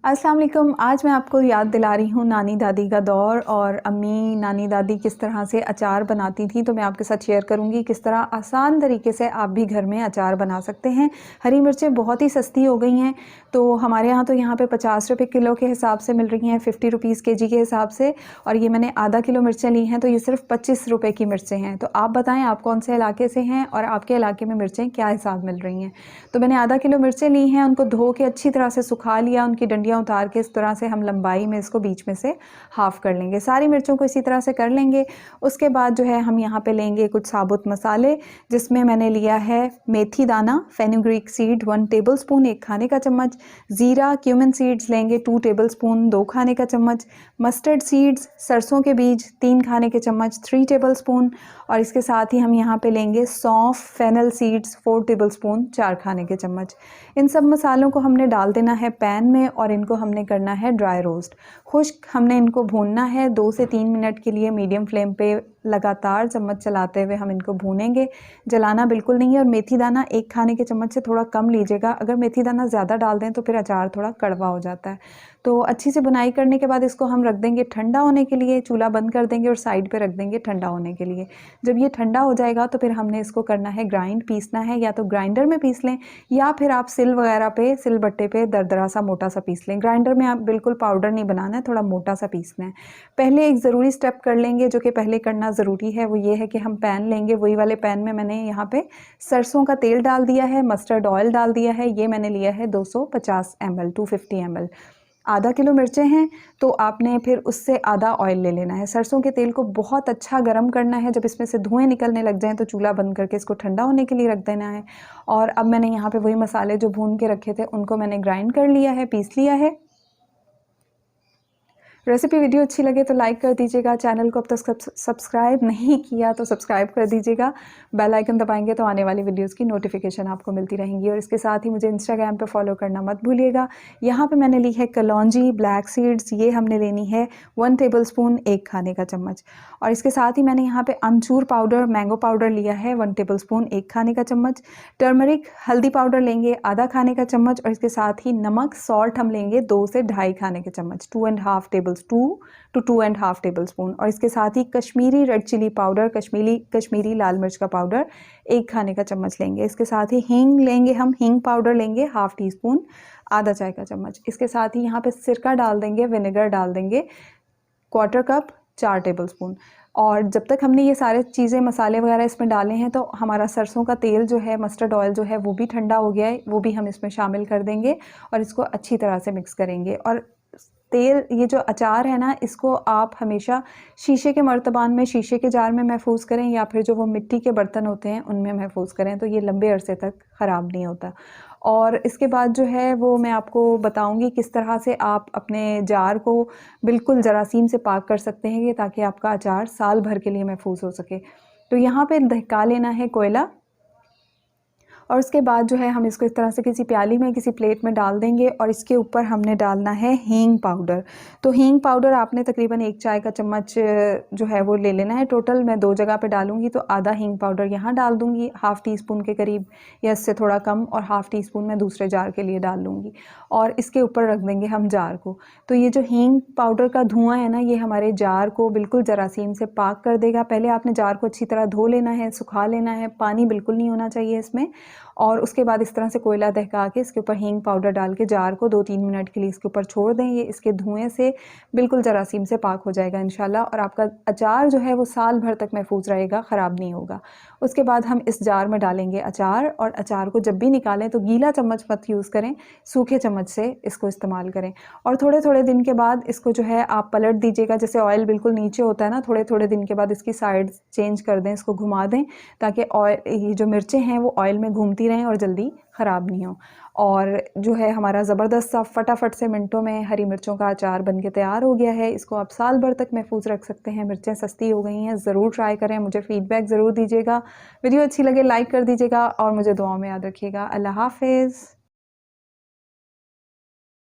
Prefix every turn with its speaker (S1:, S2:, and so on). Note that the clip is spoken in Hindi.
S1: अस्सलाम वालेकुम। आज मैं आपको याद दिला रही हूँ नानी दादी का दौर और अम्मी नानी दादी किस तरह से अचार बनाती थी। तो मैं आपके साथ शेयर करूँगी किस तरह आसान तरीके से आप भी घर में अचार बना सकते हैं। हरी मिर्चें बहुत ही सस्ती हो गई हैं, तो हमारे यहाँ तो यहाँ पे 50 रुपये किलो के हिसाब से मिल रही हैं, 50 रुपीज़ केजी के हिसाब से। और ये मैंने आधा किलो मिर्चें ली हैं, तो ये सिर्फ 25 रुपये की मिर्चें हैं। तो आप बताएँ आप कौन से इलाके से हैं और आपके इलाके में मिर्चें क्या हिसाब मिल रही हैं। तो मैंने आधा किलो मिर्चें ली हैं, उनको धो के अच्छी तरह से सुखा लिया, उनकी डंडियाँ उतार के इस तरह से हम लंबाई में इसको बीच में से हाफ़ कर लेंगे। सारी मिर्चों को इसी तरह से कर लेंगे। उसके बाद जो है हम यहाँ पे लेंगे कुछ साबुत मसाले, जिसमें मैंने लिया है मेथी दाना, फेनुग्रीक सीड 1 टेबलस्पून 1 खाने का चम्मच, ज़ीरा क्यूमिन सीड्स लेंगे 2 टेबलस्पून 2 खाने का चम्मच, मस्टर्ड सीड्स सरसों के बीज 3 खाने के चम्मच 3 टेबलस्पून, और इसके साथ ही हम यहाँ पे लेंगे सौंफ फेनल सीड्स 4 टेबलस्पून 4 खाने के चम्मच। इन सब मसालों को हमने डाल देना है पैन में और इनको हमने करना है ड्राई रोस्ट। खुश्क हमने इनको भूनना है 2 से 3 मिनट के लिए मीडियम फ्लेम पे लगातार चम्मच चलाते हुए हम इनको भूनेंगे। जलाना बिल्कुल नहीं है। और मेथी दाना 1 खाने के चम्मच से थोड़ा कम लीजिएगा, अगर मेथी दाना ज़्यादा डाल दें तो फिर अचार थोड़ा कड़वा हो जाता है। तो अच्छी से बुनाई करने के बाद इसको हम रख देंगे ठंडा होने के लिए, चूल्हा बंद कर देंगे और साइड पे रख देंगे ठंडा होने के लिए। जब ये ठंडा हो जाएगा तो फिर हमने इसको करना है ग्राइंड, पीसना है, या तो ग्राइंडर में पीस लें या फिर आप सिल वगैरह पे सिलबट्टे पे दरदरा सा मोटा सा पीस लें। ग्राइंडर में आप बिल्कुल पाउडर नहीं बनाना है, थोड़ा मोटा सा पीसना है। पहले एक ज़रूरी स्टेप कर लेंगे जो कि पहले करना ज़रूरी है, वो ये है कि हम पैन लेंगे। वही वाले पैन में मैंने यहाँ पे सरसों का तेल डाल दिया है, मस्टर्ड ऑयल डाल दिया है। ये मैंने लिया है 250 ml 250 ml। आधा किलो मिर्चें हैं तो आपने फिर उससे आधा ऑयल ले लेना है। सरसों के तेल को बहुत अच्छा गर्म करना है। जब इसमें से धुएं निकलने लग जाएं तो चूल्हा बंद करके इसको ठंडा होने के लिए रख देना है। और अब मैंने यहाँ पे वही मसाले जो भून के रखे थे उनको मैंने ग्राइंड कर लिया है, पीस लिया है। रेसिपी वीडियो अच्छी लगे तो लाइक कर दीजिएगा। चैनल को अब तक सब्सक्राइब नहीं किया तो सब्सक्राइब कर दीजिएगा। बेल आइकन दबाएंगे तो आने वाली वीडियोस की नोटिफिकेशन आपको मिलती रहेंगी। और इसके साथ ही मुझे इंस्टाग्राम पे फॉलो करना मत भूलिएगा। यहाँ पे मैंने ली है कलौंजी ब्लैक सीड्स, ये हमने लेनी है 1 टेबलस्पून 1 खाने का चम्मच। और इसके साथ ही मैंने यहाँ पे अमचूर पाउडर मैंगो पाउडर लिया है 1 टेबलस्पून 1 खाने का चम्मच। टर्मरिक हल्दी पाउडर लेंगे आधा खाने का चम्मच। और इसके साथ ही नमक सॉल्ट हम लेंगे 2 से ढाई खाने के चम्मच, 2 to 2.5 टेबलस्पून। और इसके साथ ही Kashmiri red chilli powder, Kashmiri लाल मिर्च का पाउडर 1 खाने का चम्मच लेंगे। इसके साथ ही हींग लेंगे, हम हींग पाउडर लेंगे हाफ टी स्पून, आधा चाय का चम्मच। इसके साथ ही यहाँ पे सिरका डाल देंगे, विनेगर डाल देंगे 1/4 कप 4 टेबलस्पून। और जब तक हमने ये सारे चीज़ें मसाले वगैरह इसमें डाले हैं तो हमारा सरसों का तेल जो है, मस्टर्ड ऑयल जो है वो भी ठंडा हो गया है, वो भी हम इसमें शामिल कर देंगे और इसको अच्छी तरह से मिक्स करेंगे। और तेल, ये जो अचार है ना, इसको आप हमेशा शीशे के मर्तबान में, शीशे के जार में महफूज करें या फिर जो वो मिट्टी के बर्तन होते हैं उनमें महफूज करें, तो ये लंबे अरसे तक ख़राब नहीं होता। और इसके बाद जो है वो मैं आपको बताऊंगी किस तरह से आप अपने जार को बिल्कुल जरासीम से पाक कर सकते हैं ताकि आपका अचार साल भर के लिए महफूज हो सके। तो यहाँ पे दहका लेना है कोयला और उसके बाद जो है हम इसको इस तरह से किसी प्याली में, किसी प्लेट में डाल देंगे और इसके ऊपर हमने डालना है हींग पाउडर। तो हींग पाउडर आपने तकरीबन 1 चाय का चम्मच जो है वो ले लेना है। टोटल मैं 2 जगह पे डालूंगी, तो आधा हींग पाउडर यहाँ डाल दूंगी, हाफ़ टी स्पून के करीब या इससे थोड़ा कम, और हाफ़ टी स्पून मैं दूसरे जार के लिए डाल लूँगी। और इसके ऊपर रख देंगे हम जार को। तो ये जो हींग पाउडर का धुआँ है ना, ये हमारे जार को बिल्कुल जरासीम से पाक कर देगा। पहले आपने जार को अच्छी तरह धो लेना है, सुखा लेना है, पानी बिल्कुल नहीं होना चाहिए इसमें। और उसके बाद इस तरह से कोयला दहका के इसके ऊपर हींग पाउडर डाल के जार को 2-3 मिनट के लिए इसके ऊपर छोड़ दें। ये इसके धुएं से बिल्कुल जरासीम से पाक हो जाएगा इंशाल्लाह, और आपका अचार जो है वो साल भर तक महफूज रहेगा, ख़राब नहीं होगा। उसके बाद हम इस जार में डालेंगे अचार, और अचार को जब भी निकालें तो गीला चम्मच मत यूज़ करें, सूखे चम्मच से इसको इस्तेमाल करें। और थोड़े थोड़े दिन के बाद इसको जो है आप पलट दीजिएगा, जैसे ऑयल बिल्कुल नीचे होता है ना, थोड़े थोड़े दिन के बाद इसकी साइड चेंज कर दें, इसको घुमा दें ताकि ऑयल, ये जो मिर्चें हैं वो ऑयल में घूमती रहें और जल्दी ख़राब नहीं हो। और जो है हमारा ज़बरदस्त सा फटाफट से मिनटों में हरी मिर्चों का अचार बन के तैयार हो गया है। इसको आप साल भर तक महफूज रख सकते हैं। मिर्चें सस्ती हो गई हैं, ज़रूर ट्राई करें, मुझे फ़ीडबैक ज़रूर दीजिएगा। वीडियो अच्छी लगे लाइक कर दीजिएगा और मुझे दुआओं में याद रखिएगा। अल्लाह हाफ़िज़।